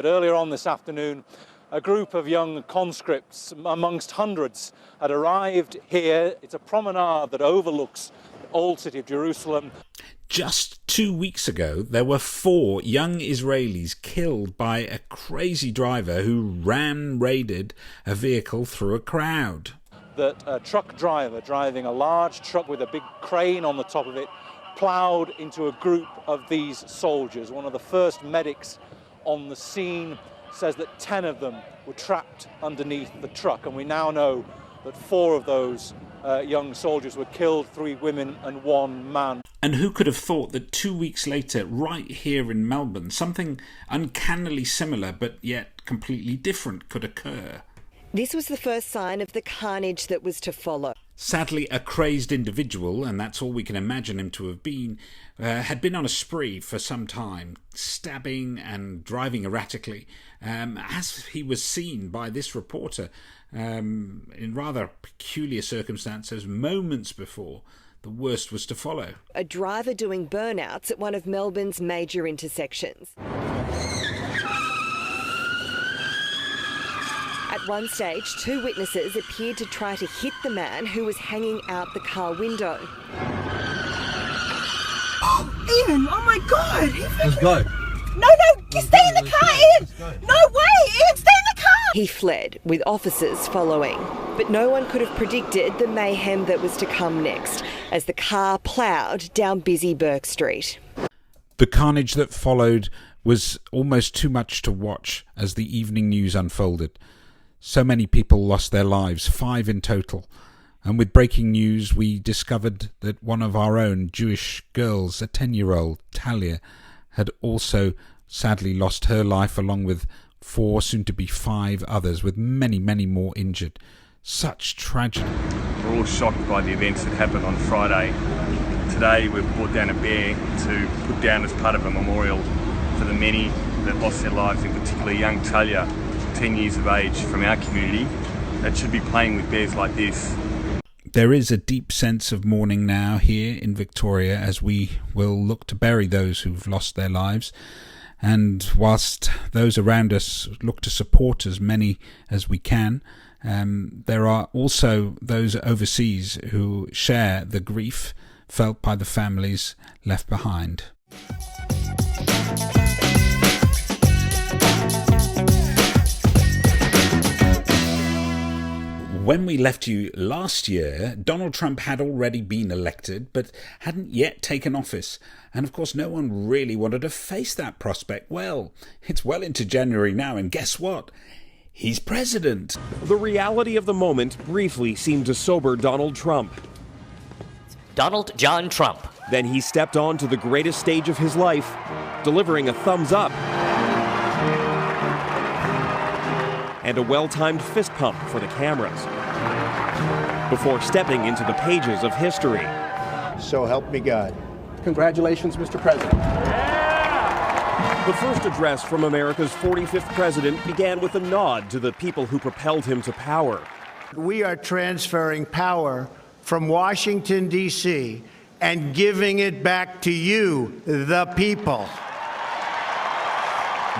But earlier on this afternoon, a group of young conscripts, amongst hundreds, had arrived here. It's a promenade that overlooks the old city of Jerusalem. Just 2 weeks ago, there were 4 young Israelis killed by a crazy driver who raided a vehicle through a crowd. That a truck driver driving a large truck with a big crane on the top of it ploughed into a group of these soldiers. One of the first medics on the scene says that 10 of them were trapped underneath the truck, and we now know that 4 of those young soldiers were killed, 3 women and 1 man. And who could have thought that 2 weeks later, right here in Melbourne, something uncannily similar but yet completely different could occur? This was the first sign of the carnage that was to follow. Sadly, a crazed individual, and that's all we can imagine him to have been, had been on a spree for some time, stabbing and driving erratically, as he was seen by this reporter in rather peculiar circumstances moments before the worst was to follow. A driver doing burnouts at one of Melbourne's major intersections. At one stage, 2 witnesses appeared to try to hit the man who was hanging out the car window. Oh, Ian! Oh my God! Let's go. No, you stay in the car, Ian! No way! Ian, stay in the car! He fled, with officers following. But no one could have predicted the mayhem that was to come next, as the car ploughed down busy Burke Street. The carnage that followed was almost too much to watch as the evening news unfolded. So many people lost their lives, 5 in total. And with breaking news, we discovered that one of our own Jewish girls, a 10-year-old, Talia, had also sadly lost her life, along with 4, soon to be 5 others, with many, many more injured. Such tragedy. We're all shocked by the events that happened on Friday. Today we've brought down a bear to put down as part of a memorial for the many that lost their lives, in particular young Talia, 10 years of age, from our community, that should be playing with bears like this. There is a deep sense of mourning now here in Victoria as we will look to bury those who've lost their lives. And whilst those around us look to support as many as we can, there are also those overseas who share the grief felt by the families left behind. When we left you last year, Donald Trump had already been elected, but hadn't yet taken office. And of course, no one really wanted to face that prospect. Well, it's well into January now, and guess what? He's president. The reality of the moment briefly seemed to sober Donald Trump. Donald John Trump. Then he stepped on to the greatest stage of his life, delivering a thumbs up and a well-timed fist pump for the cameras, before stepping into the pages of history. So help me God. Congratulations, Mr. President. The first address from America's 45th president began with a nod to the people who propelled him to power. We are transferring power from Washington, D.C., and giving it back to you, the people.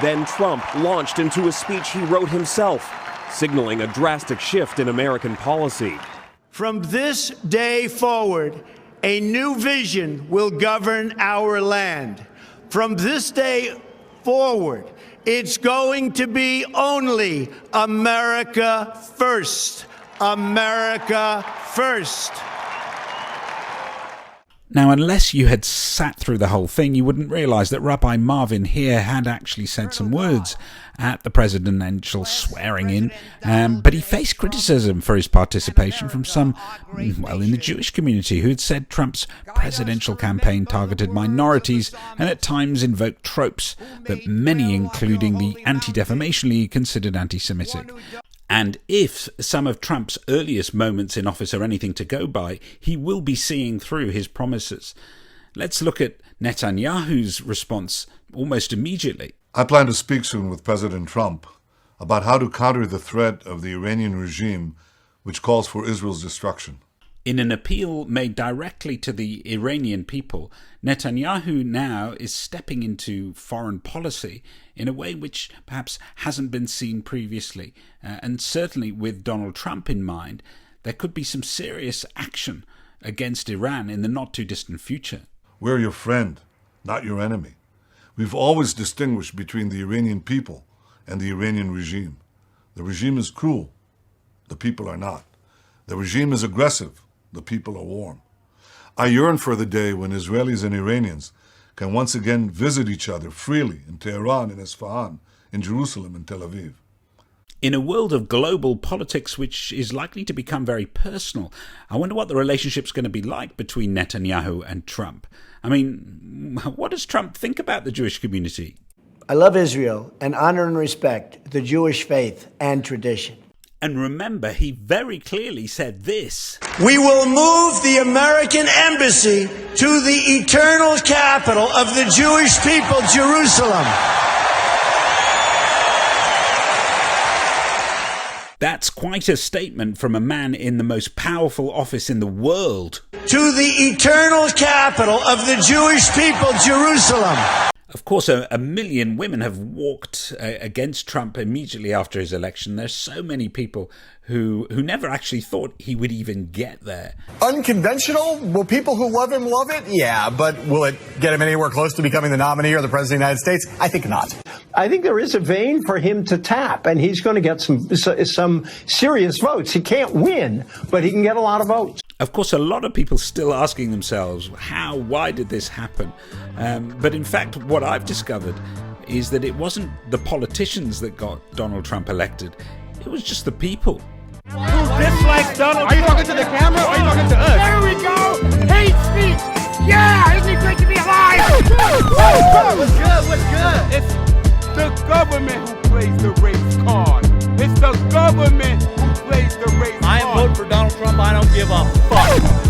Then Trump launched into a speech he wrote himself, signaling a drastic shift in American policy. From this day forward, a new vision will govern our land. From this day forward, it's going to be only America first. America first. Now, unless you had sat through the whole thing, you wouldn't realise that Rabbi Marvin here had actually said some words at the presidential swearing-in, but he faced criticism for his participation from some, well, in the Jewish community, who had said Trump's presidential campaign targeted minorities and at times invoked tropes that many, including the Anti-Defamation League, considered anti-Semitic. And if some of Trump's earliest moments in office are anything to go by, he will be seeing through his promises. Let's look at Netanyahu's response almost immediately. I plan to speak soon with President Trump about how to counter the threat of the Iranian regime, which calls for Israel's destruction. In an appeal made directly to the Iranian people, Netanyahu now is stepping into foreign policy in a way which perhaps hasn't been seen previously. And certainly with Donald Trump in mind, there could be some serious action against Iran in the not-too-distant future. We're your friend, not your enemy. We've always distinguished between the Iranian people and the Iranian regime. The regime is cruel. The people are not. The regime is aggressive. The people are warm. I yearn for the day when Israelis and Iranians can once again visit each other freely in Tehran and Isfahan, in Jerusalem and Tel Aviv. In a world of global politics which is likely to become very personal, I wonder what the relationship's going to be like between Netanyahu and Trump. I mean, what does Trump think about the Jewish community? I love Israel and honor and respect the Jewish faith and tradition. And remember, he very clearly said this. We will move the American embassy to the eternal capital of the Jewish people, Jerusalem. That's quite a statement from a man in the most powerful office in the world. To the eternal capital of the Jewish people, Jerusalem. Of course, a million women have walked against Trump immediately after his election. There's so many people who never actually thought he would even get there. Unconventional? Will people who love him love it? Yeah, but will it get him anywhere close to becoming the nominee or the president of the United States? I think not. I think there is a vein for him to tap, and he's going to get some serious votes. He can't win, but he can get a lot of votes. Of course, a lot of people still asking themselves, why did this happen? But in fact, what I've discovered is that it wasn't the politicians that got Donald Trump elected. It was just the people. Who dislikes Donald Trump? Are you talking to the camera or are you talking to us? There we go! Hate speech! Yeah! Isn't it great to be alive? What's good? What's good? It's the government who plays the race card. It's the government who plays the race card. I am voting for Donald Trump. I don't give a fuck.